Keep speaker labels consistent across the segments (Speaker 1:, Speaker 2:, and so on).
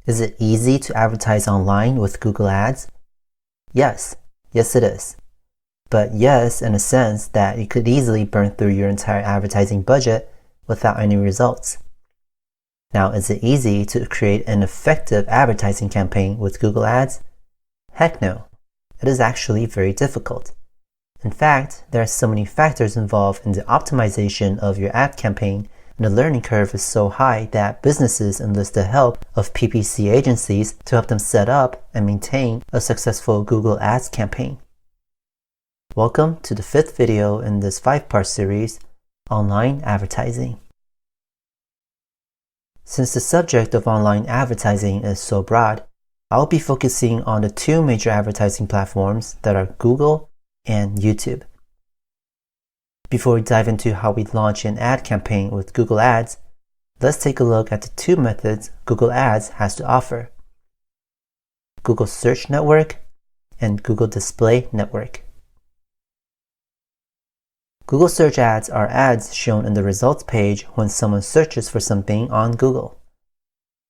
Speaker 1: Is it easy to advertise online with Google Ads? Yes it is. But yes, in a sense that you could easily burn through your entire advertising budget without any results. Now, is it easy to create an effective advertising campaign with Google Ads? Heck no. It is actually very difficult. In fact, there are so many factors involved in the optimization of your ad campaign, and the learning curve is so high that businesses enlist the help of PPC agencies to help them set up and maintain a successful Google Ads campaign. Welcome to the 5th video in this 5-part series, Online Advertising. Since the subject of online advertising is so broad, I'll be focusing on the 2 major advertising platforms that are Google and YouTube. Before we dive into how we launch an ad campaign with Google Ads, let's take a look at the 2 methods Google Ads has to offer: Google Search Network and Google Display Network. Google Search Ads are ads shown in the results page when someone searches for something on Google.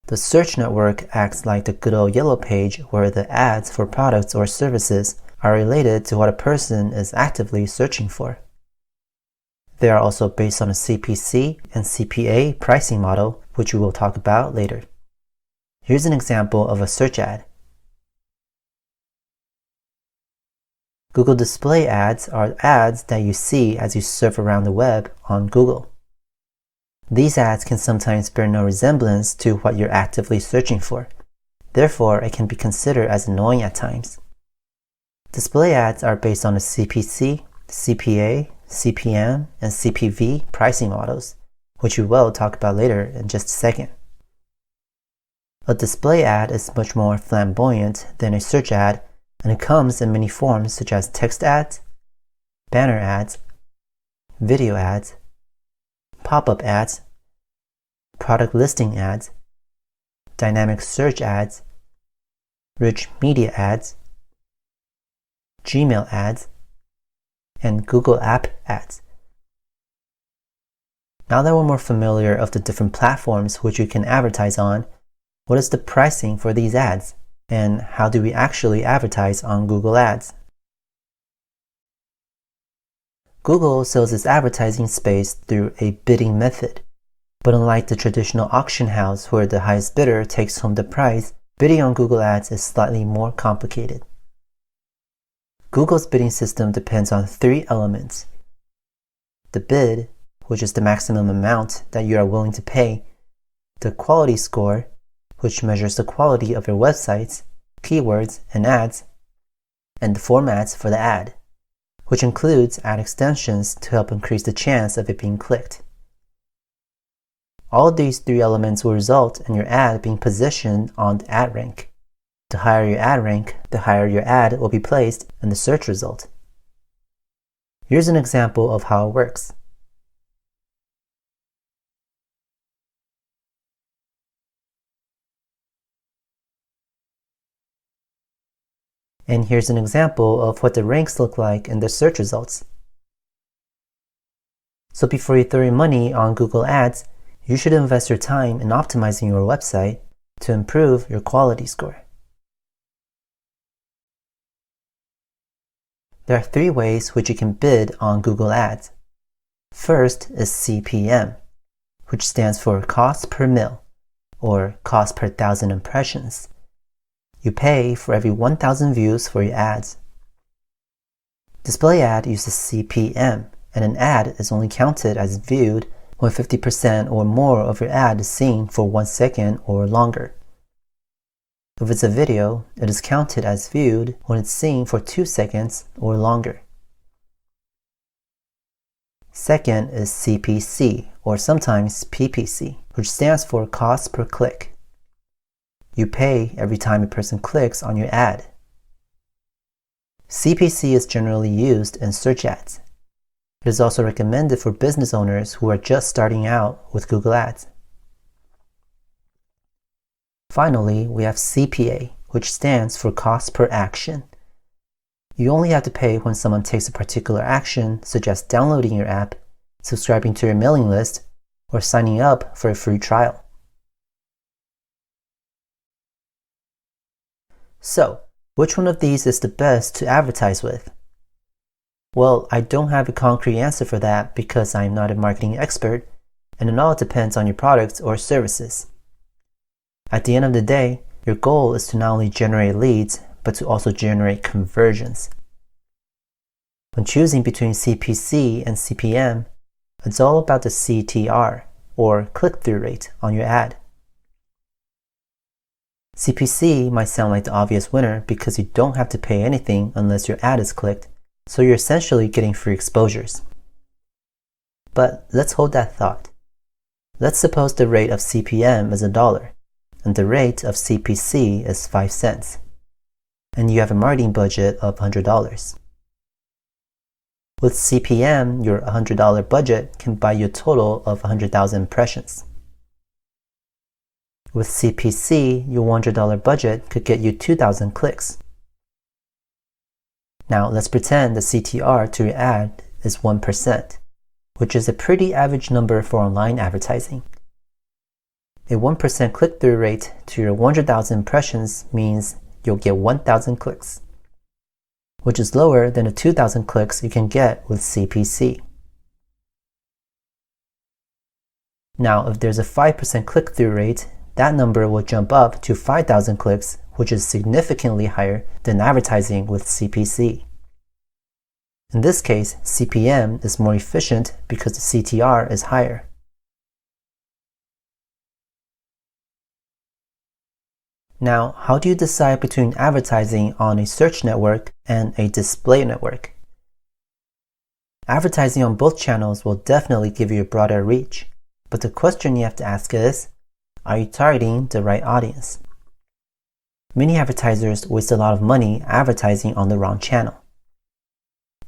Speaker 1: The Search Network acts like the good old yellow page where the ads for products or services are related to what a person is actively searching for. They are also based on a CPC and CPA pricing model, which we will talk about later. Here's an example of a search ad. Google Display Ads are ads that you see as you surf around the web on Google. These ads can sometimes bear no resemblance to what you're actively searching for. Therefore, it can be considered as annoying at times. Display ads are based on the CPC, CPA, CPM, and CPV pricing models, which we will talk about later in just a second. A display ad is much more flamboyant than a search ad, and it comes in many forms such as text ads, banner ads, video ads, pop-up ads, product listing ads, dynamic search ads, rich media ads, Gmail ads, and Google App ads. Now that we're more familiar of the different platforms which you can advertise on, what is the pricing for these ads, and how do we actually advertise on Google Ads? Google sells its advertising space through a bidding method, but unlike the traditional auction house where the highest bidder takes home the prize, bidding on Google Ads is slightly more complicated. Google's bidding system depends on 3 elements: the bid, which is the maximum amount that you are willing to pay; the quality score, which measures the quality of your websites, keywords, and ads; and the formats for the ad, which includes ad extensions to help increase the chance of it being clicked. All of these 3 elements will result in your ad being positioned on the ad rank. The higher your ad rank, the higher your ad will be placed in the search result. Here's an example of how it works. And here's an example of what the ranks look like in the search results. So before you throw your money on Google Ads, you should invest your time in optimizing your website to improve your quality score. There are 3 ways which you can bid on Google Ads. First is CPM, which stands for cost per mil, or cost per 1,000 impressions. You pay for every 1,000 views for your ads. Display ad uses CPM, and an ad is only counted as viewed when 50% or more of your ad is seen for 1 second or longer. If it's a video, it is counted as viewed when it's seen for 2 seconds or longer. Second is CPC, or sometimes PPC, which stands for cost per click. You pay every time a person clicks on your ad. CPC is generally used in search ads. It is also recommended for business owners who are just starting out with Google Ads. Finally, we have CPA, which stands for cost per action. You only have to pay when someone takes a particular action, such as downloading your app, subscribing to your mailing list, or signing up for a free trial. So, which one of these is the best to advertise with? Well, I don't have a concrete answer for that because I'm not a marketing expert, and it all depends on your products or services. At the end of the day, your goal is to not only generate leads, but to also generate conversions. When choosing between CPC and CPM, it's all about the CTR, or click-through rate, on your ad. CPC might sound like the obvious winner because you don't have to pay anything unless your ad is clicked, so you're essentially getting free exposures. But let's hold that thought. Let's suppose the rate of CPM is $1, and the rate of CPC is 5 cents, and you have a marketing budget of $100. With CPM, your $100 budget can buy you a total of 100,000 impressions. With CPC, your $100 budget could get you 2,000 clicks. Now let's pretend the CTR to your ad is 1%, which is a pretty average number for online advertising. A 1% click-through rate to your 100,000 impressions means you'll get 1,000 clicks, which is lower than the 2,000 clicks you can get with CPC. Now, if there's a 5% click-through rate, that number will jump up to 5,000 clicks, which is significantly higher than advertising with CPC. In this case, CPM is more efficient because the CTR is higher. Now, how do you decide between advertising on a search network and a display network? Advertising on both channels will definitely give you a broader reach, but the question you have to ask is, are you targeting the right audience? Many advertisers waste a lot of money advertising on the wrong channel.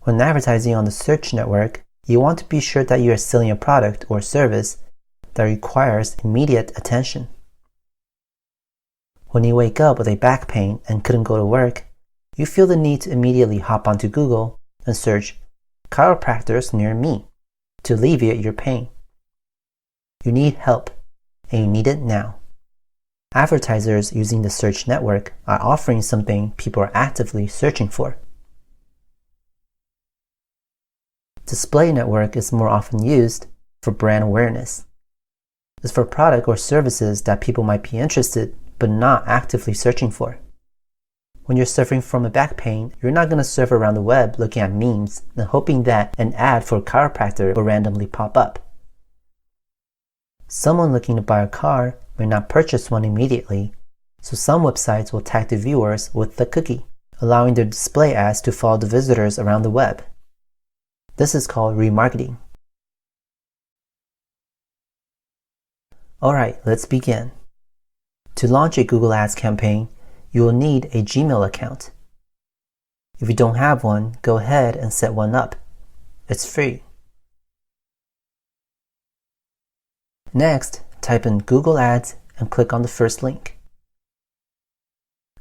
Speaker 1: When advertising on the search network, you want to be sure that you are selling a product or service that requires immediate attention. When you wake up with a back pain and couldn't go to work, you feel the need to immediately hop onto Google and search chiropractors near me to alleviate your pain. You need help, and you need it now. Advertisers using the search network are offering something people are actively searching for. Display network is more often used for brand awareness. It's for product or services that people might be interested but not actively searching for. When you're suffering from a back pain, you're not going to surf around the web looking at memes and hoping that an ad for a chiropractor will randomly pop up. Someone looking to buy a car may not purchase one immediately, so some websites will tag the viewers with the cookie, allowing their display ads to follow the visitors around the web. This is called remarketing. Alright, let's begin. To launch a Google Ads campaign, you will need a Gmail account. If you don't have one, go ahead and set one up. It's free. Next, type in Google Ads and click on the first link.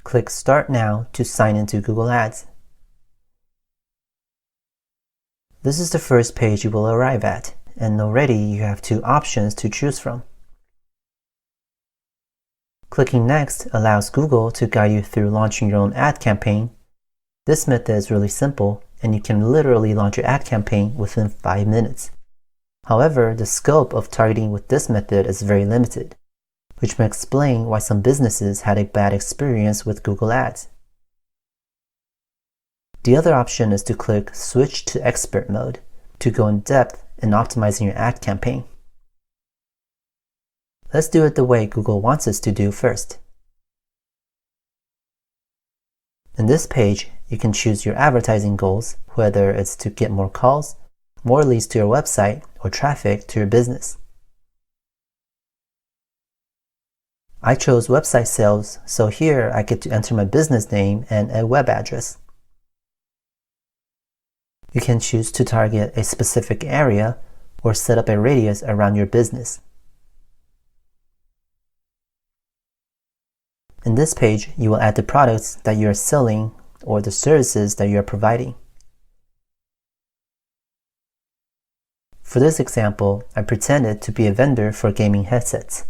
Speaker 1: Click Start Now to sign into Google Ads. This is the first page you will arrive at, and already you have two options to choose from. Clicking Next allows Google to guide you through launching your own ad campaign. This method is really simple, and you can literally launch your ad campaign within 5 minutes. However, the scope of targeting with this method is very limited, which may explain why some businesses had a bad experience with Google Ads. The other option is to click Switch to Expert mode to go in depth in optimizing your ad campaign. Let's do it the way Google wants us to do first. In this page, you can choose your advertising goals, whether it's to get more calls, more leads to your website, or traffic to your business. I chose website sales, so here I get to enter my business name and a web address. You can choose to target a specific area or set up a radius around your business. In this page, you will add the products that you are selling or the services that you are providing. For this example, I pretended to be a vendor for gaming headsets.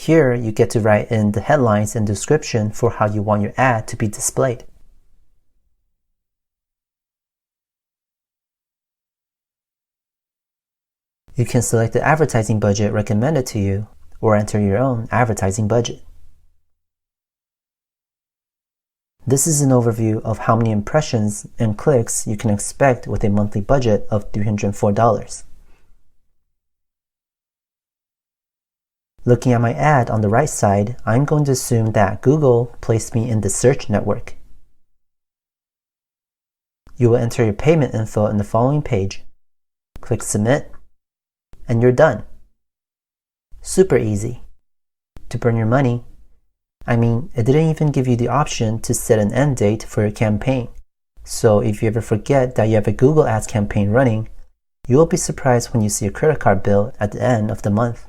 Speaker 1: Here, you get to write in the headlines and description for how you want your ad to be displayed. You can select the advertising budget recommended to you or enter your own advertising budget. This is an overview of how many impressions and clicks you can expect with a monthly budget of $304. Looking at my ad on the right side, I'm going to assume that Google placed me in the search network. You will enter your payment info in the following page, click Submit, and you're done. Super easy. To burn your money, it didn't even give you the option to set an end date for your campaign. So if you ever forget that you have a Google Ads campaign running, you will be surprised when you see a credit card bill at the end of the month.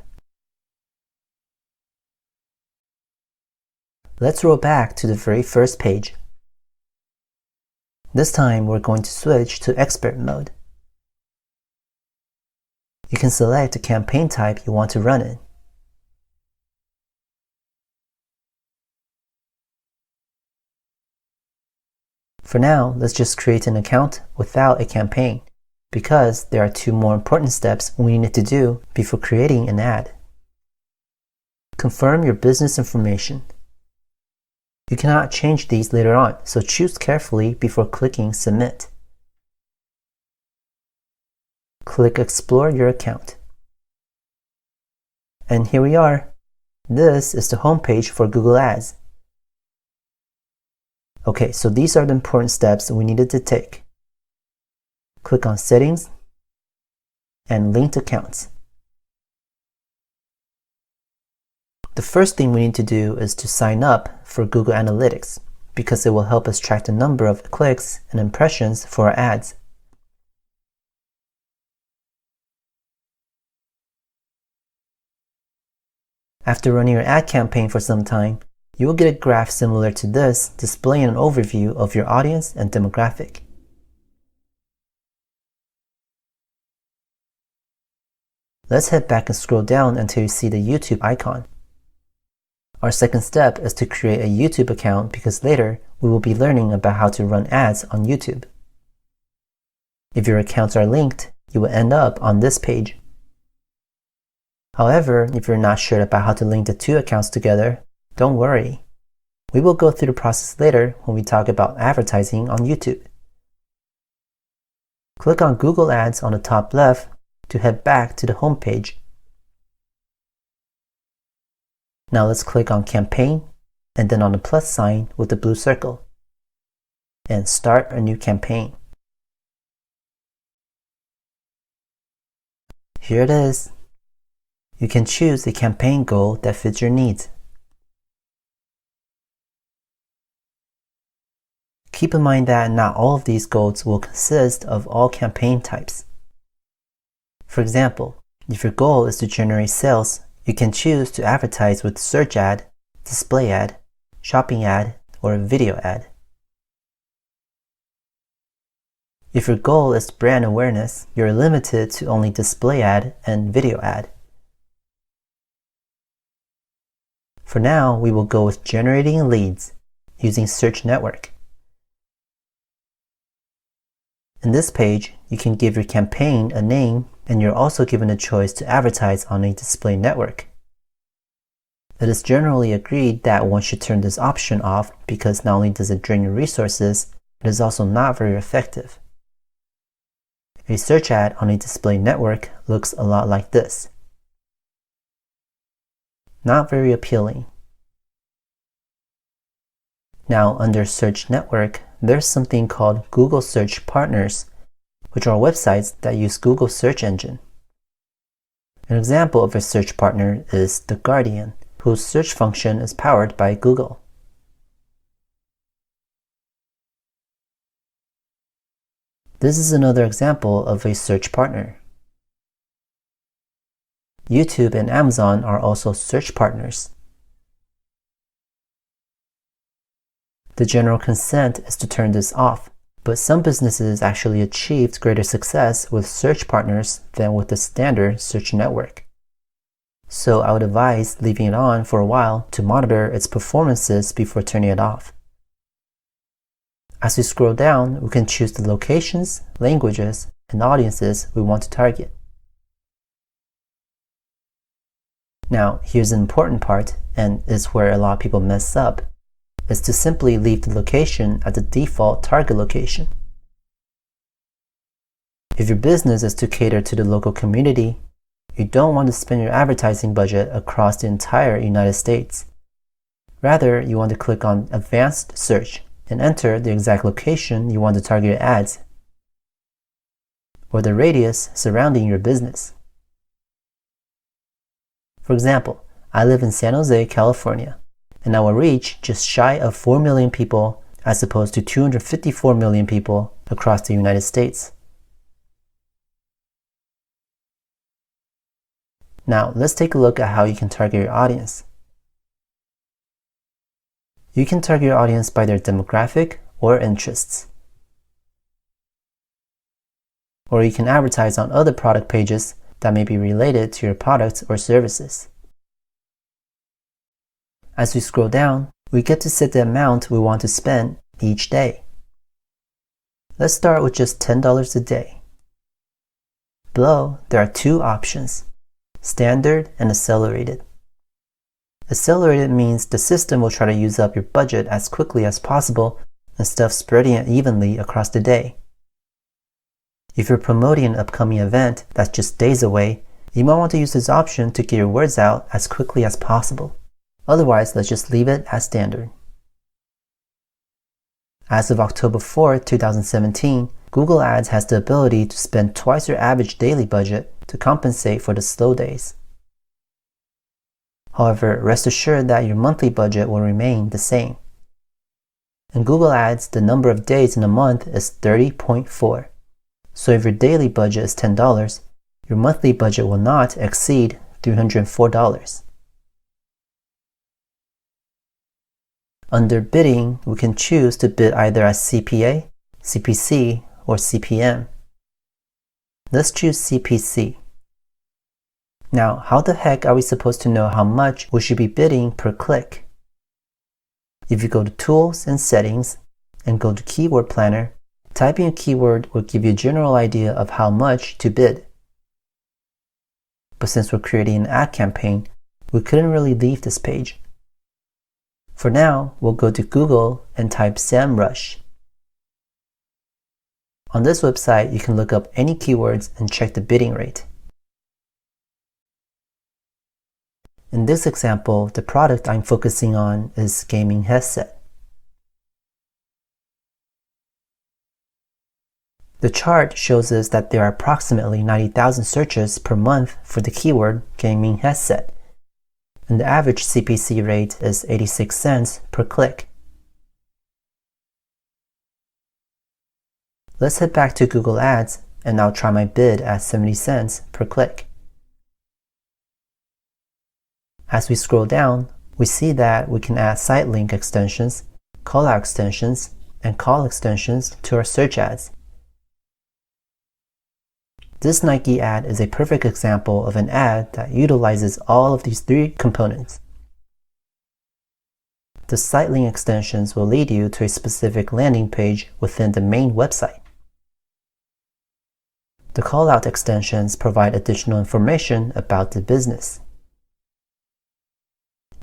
Speaker 1: Let's roll back to the very first page. This time we're going to switch to expert mode. You can select the campaign type you want to run in. For now, let's just create an account without a campaign, because there are two more important steps we need to do before creating an ad. Confirm your business information. You cannot change these later on, so choose carefully before clicking Submit. Click Explore your account. And here we are. This is the homepage for Google Ads. Okay, so these are the important steps we needed to take. Click on Settings and Linked Accounts. The first thing we need to do is to sign up for Google Analytics, because it will help us track the number of clicks and impressions for our ads. After running your ad campaign for some time, you will get a graph similar to this displaying an overview of your audience and demographic. Let's head back and scroll down until you see the YouTube icon. Our second step is to create a YouTube account, because later we will be learning about how to run ads on YouTube. If your accounts are linked, you will end up on this page. However, if you're not sure about how to link the two accounts together, don't worry. We will go through the process later when we talk about advertising on YouTube. Click on Google Ads on the top left to head back to the home page. Now let's click on Campaign and then on the plus sign with the blue circle and start a new campaign. Here it is. You can choose a campaign goal that fits your needs. Keep in mind that not all of these goals will consist of all campaign types. For example, if your goal is to generate sales, you can choose to advertise with search ad, display ad, shopping ad, or a video ad. If your goal is brand awareness, you're limited to only display ad and video ad. For now, we will go with generating leads using Search Network. In this page, you can give your campaign a name, and you're also given a choice to advertise on a display network. It is generally agreed that one should turn this option off, because not only does it drain your resources, it is also not very effective. A search ad on a display network looks a lot like this. Not very appealing. Now, under Search Network, there's something called Google Search Partners, which are websites that use Google search engine. An example of a search partner is The Guardian, whose search function is powered by Google. This is another example of a search partner. YouTube and Amazon are also search partners. The general consent is to turn this off, but some businesses actually achieved greater success with search partners than with the standard search network. so I would advise leaving it on for a while to monitor its performances before turning it off. As we scroll down, we can choose the locations, languages, and audiences we want to target. Now, here's an important part, and it's where a lot of people mess up, is to simply leave the location at the default target location. If your business is to cater to the local community, you don't want to spend your advertising budget across the entire United States. Rather, you want to click on Advanced Search and enter the exact location you want to target your ads, or the radius surrounding your business. For example, I live in San Jose, California, and I will reach just shy of 4 million people as opposed to 254 million people across the United States. Now, let's take a look at how you can target your audience. You can target your audience by their demographic or interests. Or you can advertise on other product pages that may be related to your products or services. As we scroll down, we get to set the amount we want to spend each day. Let's start with just $10 a day. Below, there are two options: Standard and Accelerated. Accelerated means the system will try to use up your budget as quickly as possible instead of spreading it evenly across the day. If you're promoting an upcoming event that's just days away, you might want to use this option to get your words out as quickly as possible. Otherwise, let's just leave it as standard. As of October 4, 2017, Google Ads has the ability to spend twice your average daily budget to compensate for the slow days. However, rest assured that your monthly budget will remain the same. In Google Ads, the number of days in a month is 30.4. So if your daily budget is $10, your monthly budget will not exceed $304. Under bidding, we can choose to bid either as CPA, CPC, or CPM. Let's choose CPC. Now, how the heck are we supposed to know how much we should be bidding per click? If you go to Tools and Settings and go to Keyword Planner, typing a keyword will give you a general idea of how much to bid. But since we're creating an ad campaign, we couldn't really leave this page. For now, we'll go to Google and type SEMrush. On this website, you can look up any keywords and check the bidding rate. In this example, the product I'm focusing on is gaming headset. The chart shows us that there are approximately 90,000 searches per month for the keyword gaming headset, and the average CPC rate is 86 cents per click. Let's head back to Google Ads and I'll try my bid at 70 cents per click. As we scroll down, we see that we can add site link extensions, callout extensions, and call extensions to our search ads. This Nike ad is a perfect example of an ad that utilizes all of these three components. The site link extensions will lead you to a specific landing page within the main website. The callout extensions provide additional information about the business.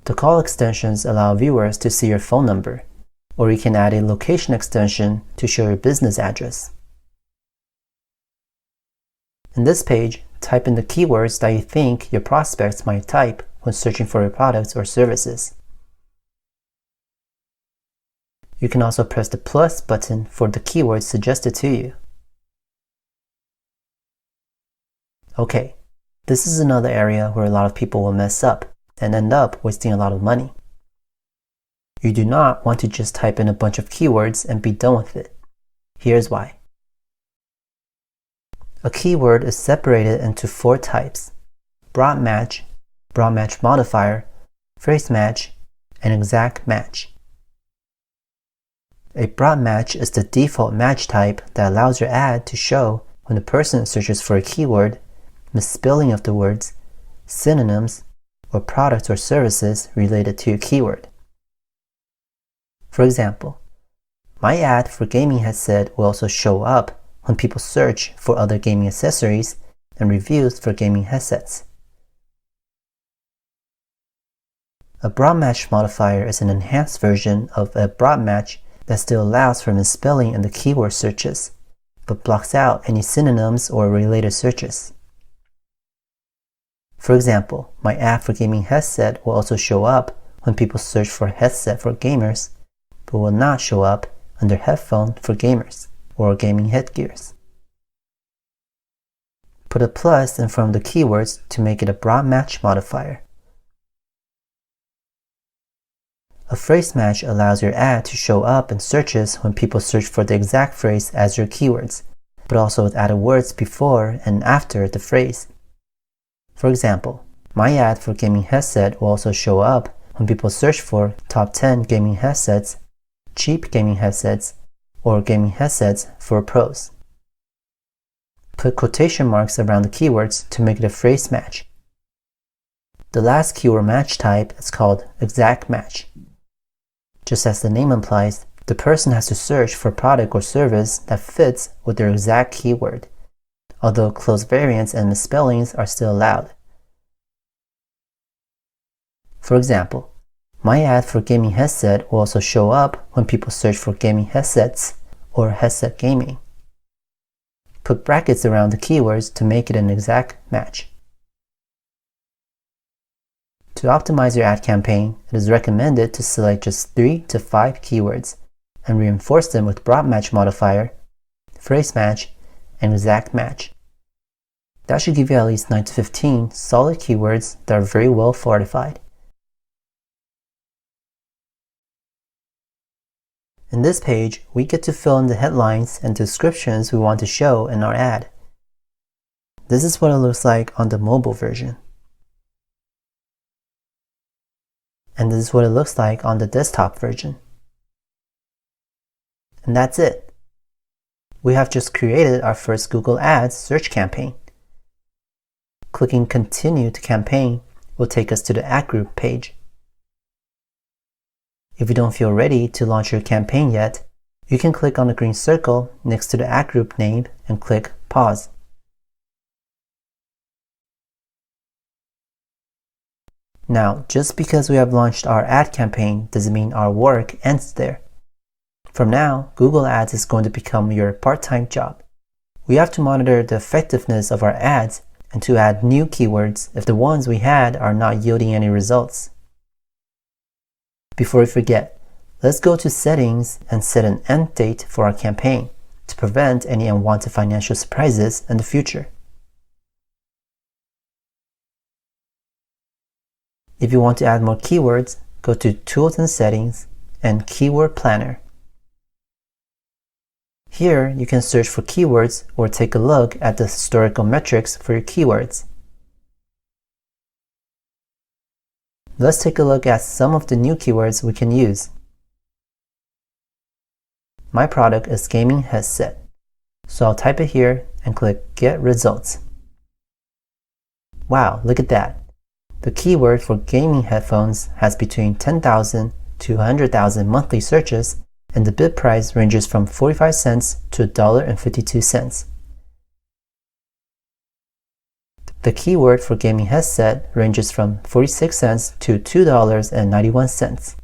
Speaker 1: The call extensions allow viewers to see your phone number, or you can add a location extension to show your business address. In this page, type in the keywords that you think your prospects might type when searching for your products or services. You can also press the plus button for the keywords suggested to you. Okay, this is another area where a lot of people will mess up and end up wasting a lot of money. You do not want to just type in a bunch of keywords and be done with it. Here's why. A keyword is separated into 4 types: broad match modifier, phrase match, and exact match. A broad match is the default match type that allows your ad to show when a person searches for a keyword, misspelling of the words, synonyms, or products or services related to your keyword. For example, my ad for gaming headset will also show up when people search for other gaming accessories and reviews for gaming headsets. A broad match modifier is an enhanced version of a broad match that still allows for misspelling in the keyword searches, but blocks out any synonyms or related searches. For example, my ad for gaming headset will also show up when people search for headset for gamers, but will not show up under headphone for gamers or gaming headgears. Put a plus in front of the keywords to make it a broad match modifier. A phrase match allows your ad to show up in searches when people search for the exact phrase as your keywords, but also with added words before and after the phrase. For example, my ad for gaming headset will also show up when people search for top 10 gaming headsets, cheap gaming headsets, or gaming headsets for pros. Put quotation marks around the keywords to make it a phrase match. The last keyword match type is called exact match. Just as the name implies, the person has to search for a product or service that fits with their exact keyword, although close variants and misspellings are still allowed. For example, my ad for gaming headset will also show up when people search for gaming headsets or headset gaming. Put brackets around the keywords to make it an exact match. To optimize your ad campaign, it is recommended to select just 3 to 5 keywords and reinforce them with broad match modifier, phrase match, and exact match. That should give you at least 9 to 15 solid keywords that are very well fortified. In this page, we get to fill in the headlines and descriptions we want to show in our ad. This is what it looks like on the mobile version. And this is what it looks like on the desktop version. And that's it. We have just created our first Google Ads search campaign. Clicking Continue to Campaign will take us to the ad group page. If you don't feel ready to launch your campaign yet, you can click on the green circle next to the ad group name and click Pause. Now, just because we have launched our ad campaign doesn't mean our work ends there. From now, Google Ads is going to become your part-time job. We have to monitor the effectiveness of our ads and to add new keywords if the ones we had are not yielding any results. Before we forget, let's go to Settings and set an end date for our campaign to prevent any unwanted financial surprises in the future. If you want to add more keywords, go to Tools and Settings and Keyword Planner. Here, you can search for keywords or take a look at the historical metrics for your keywords. Let's take a look at some of the new keywords we can use. My product is gaming headset, so I'll type it here and click Get Results. Wow, look at that. The keyword for gaming headphones has between 10,000 to 100,000 monthly searches, and the bid price ranges from 45 cents to $1.52. The keyword for gaming headset ranges from 46 cents to $2.91.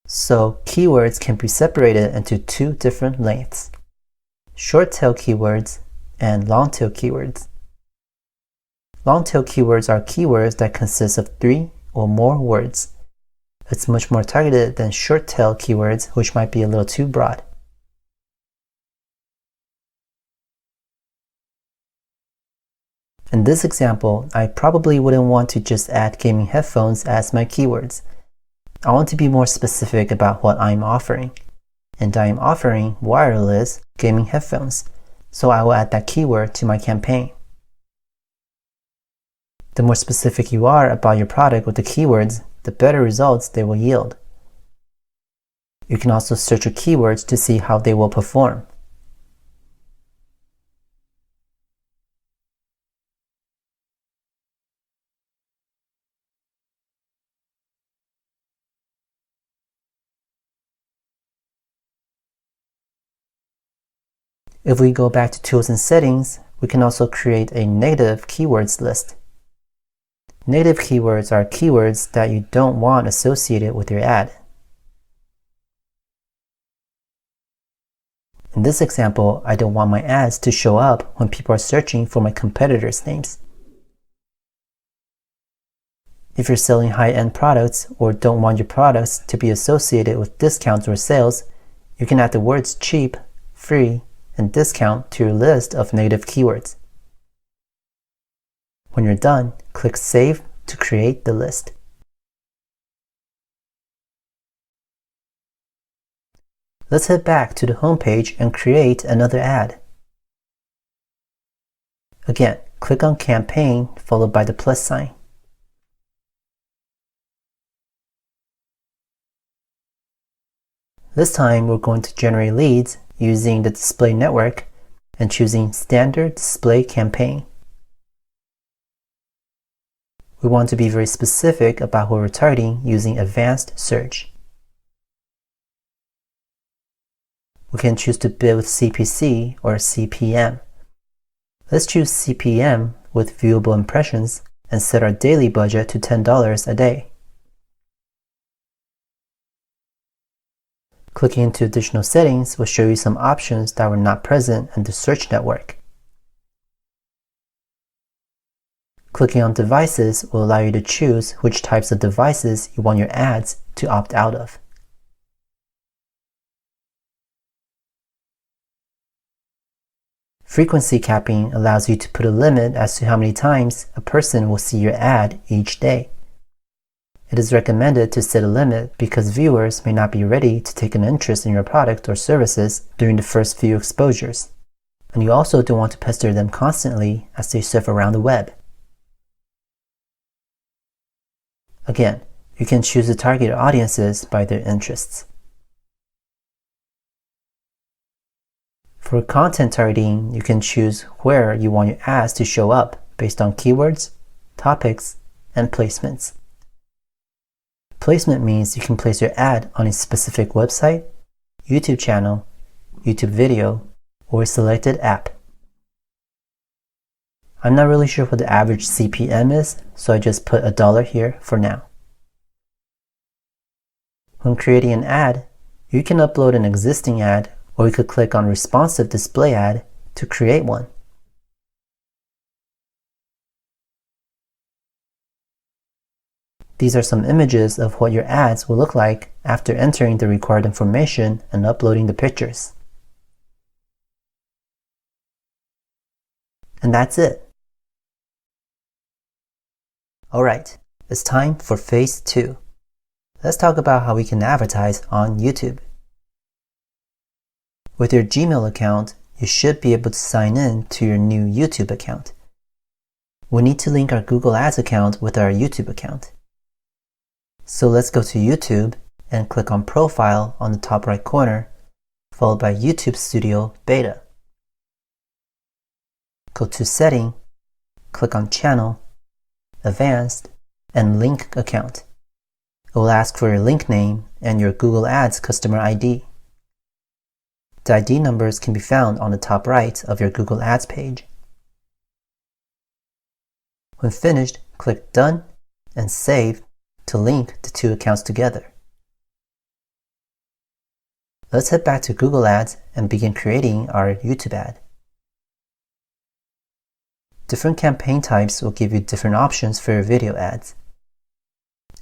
Speaker 1: So keywords can be separated into two different lengths: short tail keywords and long tail keywords. Long tail keywords are keywords that consist of 3 or more words. It's much more targeted than short tail keywords, which might be a little too broad. In this example, I probably wouldn't want to just add gaming headphones as my keywords. I want to be more specific about what I'm offering. And I am offering wireless gaming headphones, so I will add that keyword to my campaign. The more specific you are about your product with the keywords, the better results they will yield. You can also search your keywords to see how they will perform. If we go back to Tools and Settings, we can also create a negative keywords list. Negative keywords are keywords that you don't want associated with your ad. In this example, I don't want my ads to show up when people are searching for my competitors' names. If you're selling high-end products or don't want your products to be associated with discounts or sales, you can add the words cheap, free, and discount to your list of negative keywords. When you're done, click Save to create the list. Let's head back to the home page and create another ad. Again, click on Campaign followed by the plus sign. This time we're going to generate leads using the display network and choosing Standard Display Campaign. We want to be very specific about who we're targeting using Advanced Search. We can choose to bid with CPC or CPM. Let's choose CPM with viewable impressions and set our daily budget to $10 a day. Clicking into additional settings will show you some options that were not present in the search network. Clicking on Devices will allow you to choose which types of devices you want your ads to opt out of. Frequency capping allows you to put a limit as to how many times a person will see your ad each day. It is recommended to set a limit because viewers may not be ready to take an interest in your product or services during the first few exposures, and you also don't want to pester them constantly as they surf around the web. Again, you can choose to target your audiences by their interests. For content targeting, you can choose where you want your ads to show up based on keywords, topics, and placements. Placement means you can place your ad on a specific website, YouTube channel, YouTube video, or a selected app. I'm not really sure what the average CPM is, so I just put $1 here for now. When creating an ad, you can upload an existing ad, or you could click on Responsive Display Ad to create one. These are some images of what your ads will look like after entering the required information and uploading the pictures. And that's it. Alright, it's time for Phase 2. Let's talk about how we can advertise on YouTube. With your Gmail account, you should be able to sign in to your new YouTube account. We need to link our Google Ads account with our YouTube account. So let's go to YouTube and click on Profile on the top right corner, followed by YouTube Studio Beta. Go to Setting, click on Channel, Advanced, and Link Account. It will ask for your link name and your Google Ads customer ID. The ID numbers can be found on the top right of your Google Ads page. When finished, click Done and Save to link the two accounts together. Let's head back to Google Ads and begin creating our YouTube ad. Different campaign types will give you different options for your video ads.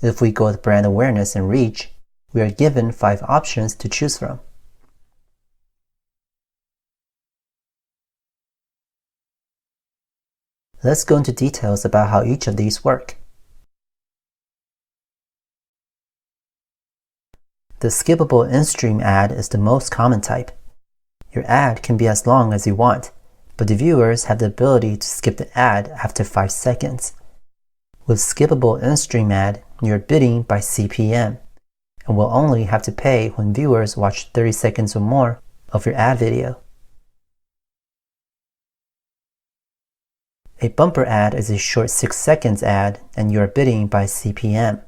Speaker 1: If we go with brand awareness and reach, we are given 5 options to choose from. Let's go into details about how each of these work. The skippable in-stream ad is the most common type. Your ad can be as long as you want, but the viewers have the ability to skip the ad after 5 seconds. With skippable in-stream ad, you're bidding by CPM, and will only have to pay when viewers watch 30 seconds or more of your ad video. A bumper ad is a short 6 seconds ad, and you are bidding by CPM.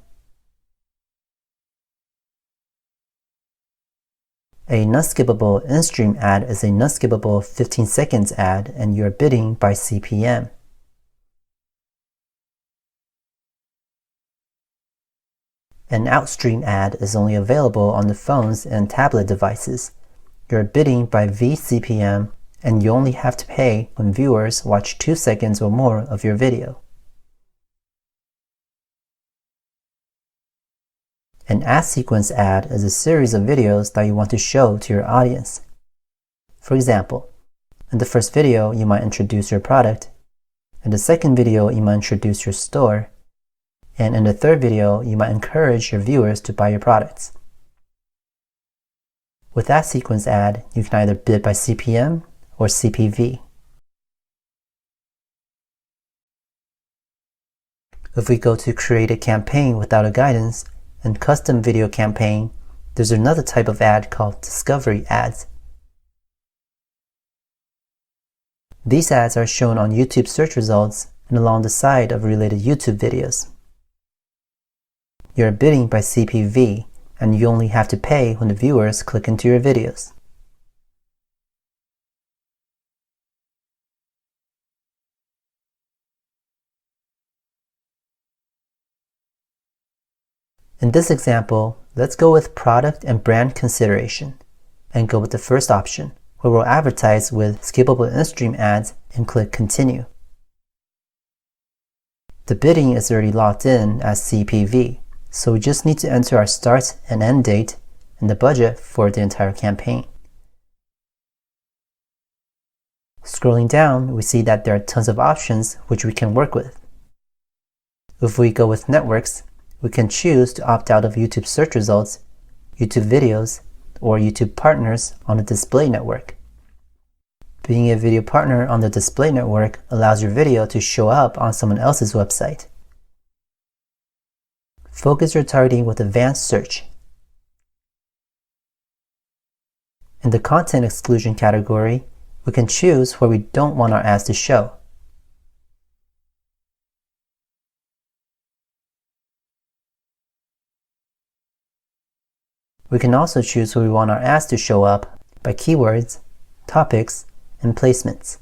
Speaker 1: A non-skippable in-stream ad is a non-skippable 15 seconds ad, and you're bidding by CPM. An Outstream ad is only available on the phones and tablet devices. You're bidding by vCPM, and you only have to pay when viewers watch 2 seconds or more of your video. An ad sequence ad is a series of videos that you want to show to your audience. For example, in the first video, you might introduce your product. In the second video, you might introduce your store. And in the third video, you might encourage your viewers to buy your products. With that sequence ad, you can either bid by CPM or CPV. If we go to create a campaign without a guidance and custom video campaign, there's another type of ad called discovery ads. These ads are shown on YouTube search results and along the side of related YouTube videos. You're bidding by CPV, and you only have to pay when the viewers click into your videos. In this example, let's go with product and brand consideration, and go with the first option, where we'll advertise with skippable in-stream ads and click Continue. The bidding is already locked in as CPV, so we just need to enter our start and end date and the budget for the entire campaign. Scrolling down, we see that there are tons of options which we can work with. If we go with networks, we can choose to opt out of YouTube search results, YouTube videos, or YouTube partners on the display network. Being a video partner on the display network allows your video to show up on someone else's website. Focus your targeting with advanced search. In the content exclusion category, we can choose where we don't want our ads to show. We can also choose where we want our ads to show up by keywords, topics, and placements.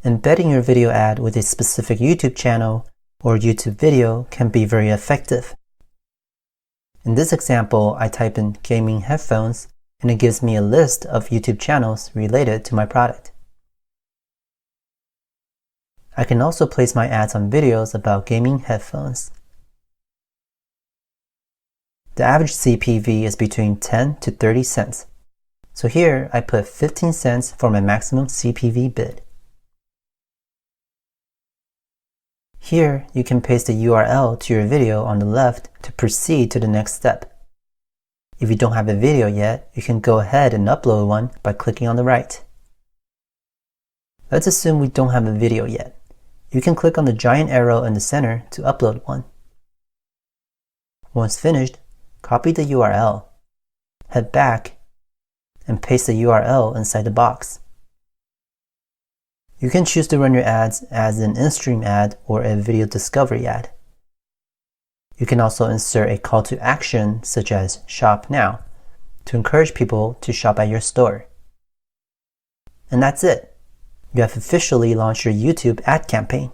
Speaker 1: Embedding your video ad with a specific YouTube channel or YouTube video can be very effective. In this example, I type in gaming headphones and it gives me a list of YouTube channels related to my product. I can also place my ads on videos about gaming headphones. The average CPV is between 10 to 30 cents. So here I put 15 cents for my maximum CPV bid. Here you can paste a URL to your video on the left to proceed to the next step. If you don't have a video yet, you can go ahead and upload one by clicking on the right. Let's assume we don't have a video yet. You can click on the giant arrow in the center to upload one. Once finished, copy the URL, head back, and paste the URL inside the box. You can choose to run your ads as an in-stream ad or a video discovery ad. You can also insert a call to action such as Shop Now to encourage people to shop at your store. And that's it. You have officially launched your YouTube ad campaign.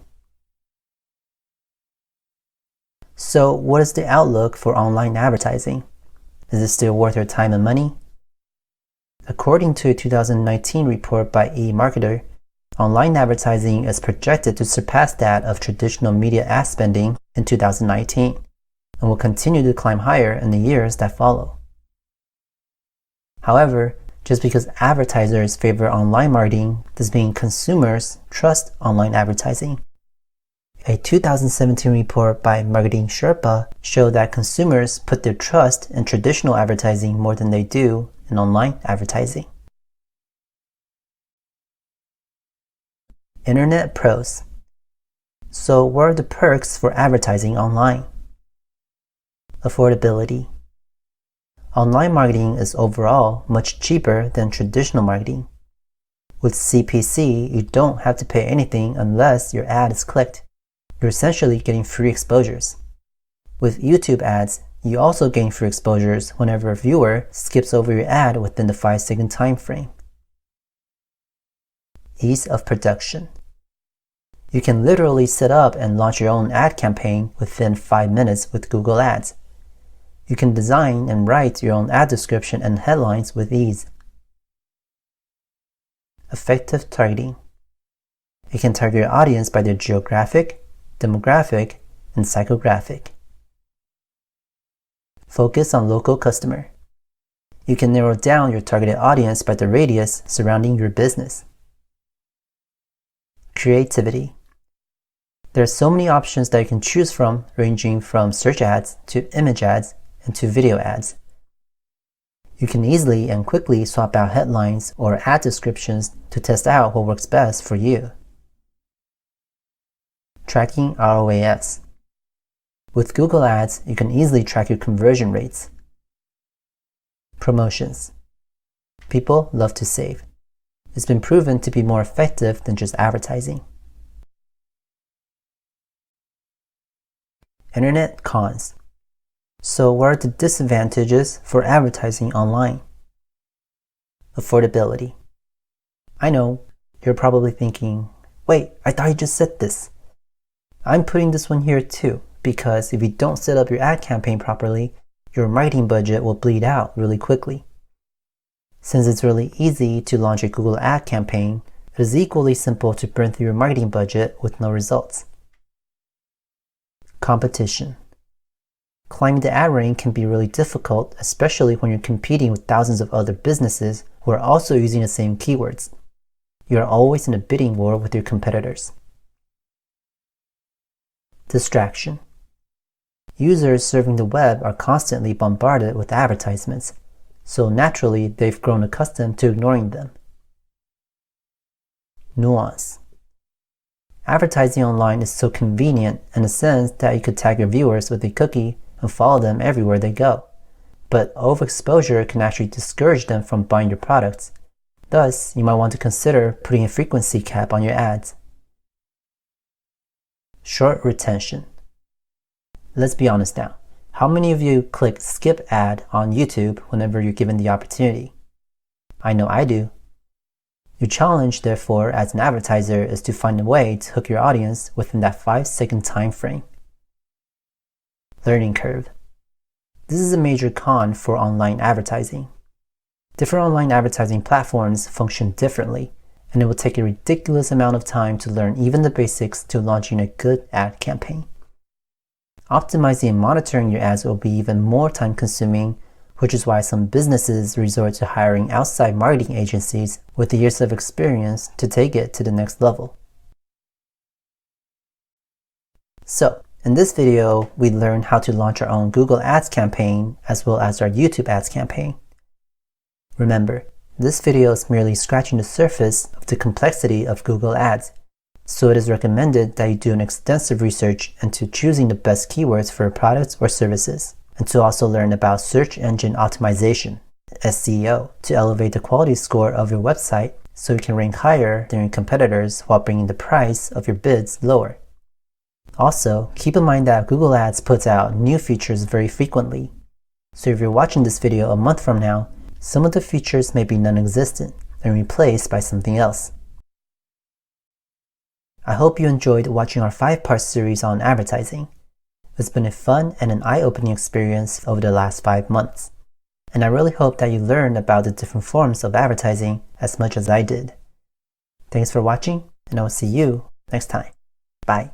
Speaker 1: So what is the outlook for online advertising? Is it still worth your time and money? According to a 2019 report by eMarketer, online advertising is projected to surpass that of traditional media ad spending in 2019 and will continue to climb higher in the years that follow. However, just because advertisers favor online marketing doesn't mean consumers trust online advertising. A 2017 report by Marketing Sherpa showed that consumers put their trust in traditional advertising more than they do in online advertising. Internet pros. So what are the perks for advertising online? Affordability. Online marketing is overall much cheaper than traditional marketing. With CPC, you don't have to pay anything unless your ad is clicked. You're essentially getting free exposures. With YouTube ads, you also gain free exposures whenever a viewer skips over your ad within the 5-second time frame. Ease of production. You can literally set up and launch your own ad campaign within 5 minutes with Google Ads. You can design and write your own ad description and headlines with ease. Effective targeting. You can target your audience by their geographic, demographic, and psychographic. Focus on local customer. You can narrow down your targeted audience by the radius surrounding your business. Creativity. There are so many options that you can choose from, ranging from search ads to image ads and to video ads. You can easily and quickly swap out headlines or ad descriptions to test out what works best for you. Tracking ROAS. With Google Ads, you can easily track your conversion rates. Promotions. People love to save. It's been proven to be more effective than just advertising. Internet cons. So what are the disadvantages for advertising online? Affordability. I know, you're probably thinking, wait, I thought you just said this. I'm putting this one here too, because if you don't set up your ad campaign properly, your marketing budget will bleed out really quickly. Since it's really easy to launch a Google ad campaign, it is equally simple to burn through your marketing budget with no results. Competition. Climbing the ad rank can be really difficult, especially when you're competing with thousands of other businesses who are also using the same keywords. You are always in a bidding war with your competitors. Distraction. Users surfing the web are constantly bombarded with advertisements, so naturally they've grown accustomed to ignoring them. Nuance. Advertising online is so convenient in the sense that you could tag your viewers with a cookie and follow them everywhere they go, but overexposure can actually discourage them from buying your products. Thus, you might want to consider putting a frequency cap on your ads. Short retention. Let's be honest now. How many of you click skip ad on YouTube whenever you're given the opportunity? I know I do. Your challenge, therefore, as an advertiser is to find a way to hook your audience within that 5-second time frame. Learning curve. This is a major con for online advertising. Different online advertising platforms function differently, and it will take a ridiculous amount of time to learn even the basics to launching a good ad campaign. Optimizing and monitoring your ads will be even more time-consuming, which is why some businesses resort to hiring outside marketing agencies with years of experience to take it to the next level. So, in this video, we learned how to launch our own Google Ads campaign as well as our YouTube Ads campaign. Remember, this video is merely scratching the surface of the complexity of Google Ads, so it is recommended that you do an extensive research into choosing the best keywords for your products or services, and to also learn about search engine optimization, SEO, to elevate the quality score of your website so you can rank higher than your competitors while bringing the price of your bids lower. Also, keep in mind that Google Ads puts out new features very frequently, so if you're watching this video a month from now, some of the features may be non-existent and replaced by something else. I hope you enjoyed watching our 5-part series on advertising. It's been a fun and an eye-opening experience over the last 5 months, and I really hope that you learned about the different forms of advertising as much as I did. Thanks for watching, and I will see you next time. Bye.